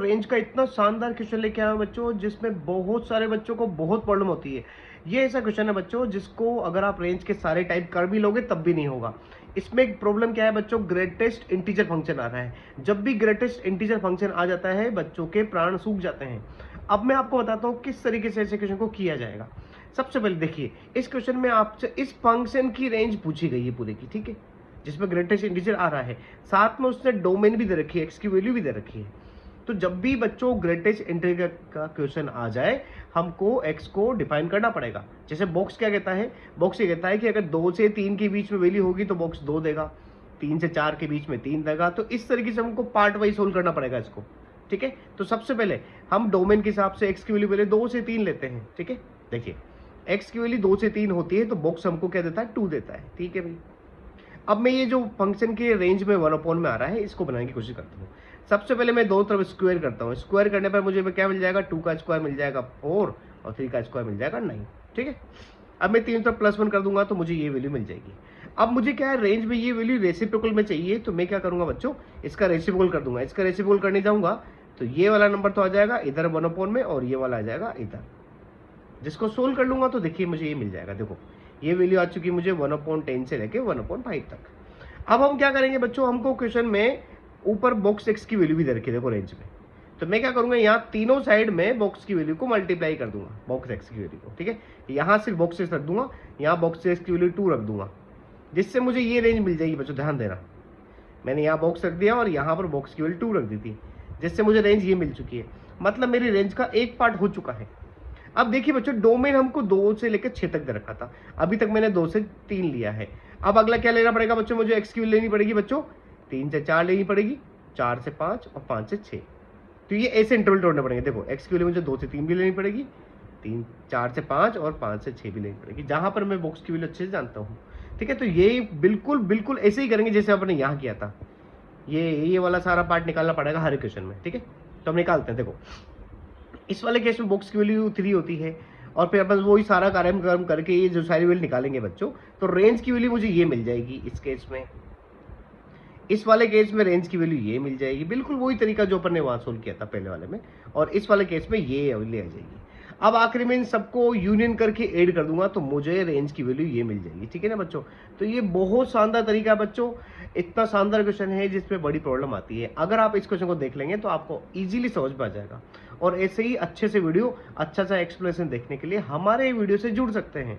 Range का इतना शानदार क्वेश्चन लेके आया हूं बच्चों, जिसमें बहुत सारे बच्चों को बहुत प्रॉब्लम होती है। ये ऐसा क्वेश्चन है बच्चों जिसको अगर आप रेंज के सारे टाइप कर भी लोगे तब भी नहीं होगा। इसमें एक प्रॉब्लम क्या है बच्चों, ग्रेटेस्ट इंटीजर फंक्शन आ रहा है। जब भी ग्रेटेस्ट इंटीजर फंक्शन आ जाता है बच्चों के प्राण सूख जाते हैं। अब मैं आपको बताता हूँ किस तरीके से ऐसे क्वेश्चन को किया जाएगा। सबसे पहले देखिए, इस क्वेश्चन में आपसे इस फंक्शन की रेंज पूछी गई है पूरे की, ठीक है, जिसमें ग्रेटेस्ट इंटीजर आ रहा है, साथ में उसने डोमेन भी दे रखी है, एक्स की वैल्यू भी दे रखी है। तो जब भी बच्चों ग्रेटेस्ट इंटीजर का क्वेश्चन आ जाए, हमको एक्स को डिफाइन करना पड़ेगा। जैसे बॉक्स क्या कहता है, बॉक्स ये कहता है कि अगर 2 से 3 के बीच में वैल्यू होगी तो बॉक्स 2 देगा, 3 से 4 के बीच में 3 देगा। तो इस तरीके से हमको पार्ट वाइज सोल्व करना पड़ेगा इसको, ठीक है। तो सबसे पहले हम डोमेन के हिसाब से एक्स की वैल्यू पहले 2 से 3 लेते हैं, ठीक है। देखिए, एक्स की वैल्यू 2 से 3 होती है तो बॉक्स हमको क्या देता है, 2 देता है, ठीक है भाई। अब मैं ये जो फंक्शन के रेंज में 1 में आ रहा है, इसको बनाने की कोशिश करता हूँ। सबसे पहले मैं दोनों तरफ स्क्वायर करता हूँ। स्क्वायर करने पर मुझे क्या मिल जाएगा, 2 का स्क्वायर मिल जाएगा 4 और 3 का स्क्वायर मिल जाएगा 9, ठीक है। अब मैं तीनों तरफ +1 कर दूंगा तो मुझे ये वैल्यू मिल जाएगी। अब मुझे क्या है, रेंज में ये वैल्यू रेसिप्रोकल में चाहिए, तो मैं क्या करूंगा बच्चों, इसका रेसिप्रोकल कर दूंगा। इसका रेसिप्रोकल करने जाऊंगा तो ये वाला नंबर तो आ जाएगा इधर 1 में और ये वाला आ जाएगा इधर। जिसको सोल्व कर लूंगा तो देखिए मुझे ये मिल जाएगा। देखो, ये वैल्यू आ चुकी है मुझे 1/10 से लेके 1/5 तक। अब हम क्या करेंगे बच्चों, हमको क्वेश्चन में ऊपर बॉक्स एक्स की वैल्यू भी दे रखी है, देखो रेंज में। तो मैं क्या करूंगा, यहाँ तीनों साइड में बॉक्स की वैल्यू को मल्टीप्लाई कर दूंगा, बॉक्स एक्स की वैल्यू को, ठीक है। यहाँ सिर्फ बॉक्स एक्स रख दूंगा, यहाँ बॉक्स एक्स की वैल्यू 2 रख दूंगा, जिससे मुझे ये रेंज मिल जाएगी बच्चों। ध्यान देना, मैंने यहाँ बॉक्स रख दिया और यहाँ पर बॉक्स की वैल्यू 2 रख दी थी, जिससे मुझे रेंज ये मिल चुकी है। मतलब मेरी रेंज का एक पार्ट हो चुका है। अब देखिए बच्चों, डोमेन हमको 2 से लेकर 6 तक दे रखा था, अभी तक मैंने 2 से 3 लिया है। अब अगला क्या लेना पड़ेगा बच्चों, मुझे एक्स की वैल्यू लेनी पड़ेगी बच्चों, 3 से 4 लेनी पड़ेगी, 4 से 5 और 5 से 6। तो ये ऐसे इंटरवल तोड़ने पड़ेंगे। देखो, एक्स की वैल्यू मुझे 2 से 3 भी लेनी पड़ेगी, 4 से 5 और 5 से 6 भी लेनी पड़ेगी, जहां पर मैं बॉक्स की वैल्यू अच्छे से जानता हूँ, ठीक है। तो ये बिल्कुल बिल्कुल ऐसे ही करेंगे जैसे आपने यहाँ किया था। ये वाला सारा पार्ट निकालना पड़ेगा हर क्वेश्चन में, ठीक है। तो हम निकालते हैं। देखो, इस वाले केस में बॉक्स की वैल्यू 3 होती है और फिर अपन वही सारा कार्यक्रम करके ये जो सारी वैल्यू निकालेंगे बच्चों, तो रेंज की वैल्यू मुझे ये मिल जाएगी इस केस में। इस वाले केस में रेंज की वैल्यू ये मिल जाएगी, बिल्कुल वही तरीका जो अपन ने वहां सोल्व किया था पहले वाले में। और इस वाले केस में ये वैल्यू आ जाएगी। अब आखिरी में इन सबको यूनियन करके ऐड कर दूंगा तो मुझे रेंज की वैल्यू ये मिल जाएगी, ठीक है ना बच्चों। तो ये बहुत शानदार तरीका है बच्चों, इतना शानदार क्वेश्चन है जिसमें बड़ी प्रॉब्लम आती है। अगर आप इस क्वेश्चन को देख लेंगे तो आपको इजीली समझ में आ जाएगा। और ऐसे ही अच्छे से वीडियो, अच्छा सा एक्सप्लेनेशन देखने के लिए हमारे वीडियो से जुड़ सकते हैं।